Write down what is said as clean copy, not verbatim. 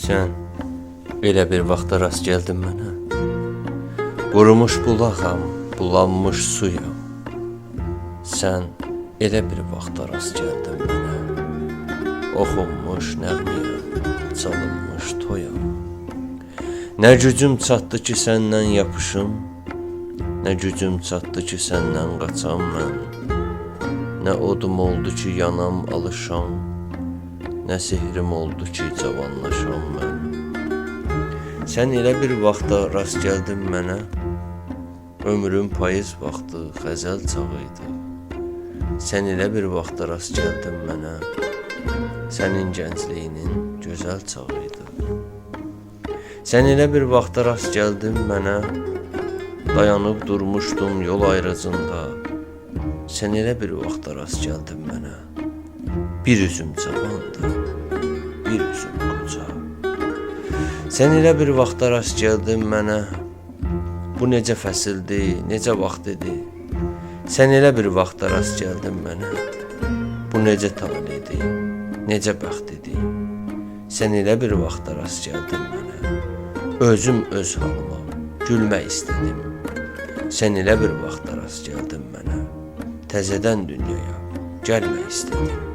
Sən elə bir vaxta rast gəldin mənə. Qurumuş bulağam, bulanmış suyam. Sən elə bir vaxta rast gəldin mənə. Oxunmuş nəğməyəm, çalınmış toyam. Nə gücüm çatdı ki səndən yapışım, nə gücüm çatdı ki səndən qaçam mən. Nə odum oldu ki yanam alışam, nə sehrim oldu ki cavanlaşam mən. Sən elə bir vaxta rast gəldin mənə. Ömrüm payız vaxtı xəzəl çağı idi. Sən elə bir vaxta rast gəldin mənə. Sənin gəncliyinin gözəl çağı idi. Sən elə bir vaxta rast gəldin mənə. Dayanıb durmuşdum yol ayrıcında. Sən elə bir vaxta rast gəldin mənə. Bir üzüm cavandı, bir üzüm qoca. Sən elə bir vaxta rast gəldin mənə. Bu necə fəsildi, necə vaxt idi. Sən elə bir vaxta rast gəldin mənə. Bu necə taledir, necə bəxt idi. Sən elə bir vaxta rast gəldin mənə. Özüm öz halıma gülmək istədim. Sən elə bir vaxta rast gəldin mənə. Təzədən dünyaya gəlmək istədim.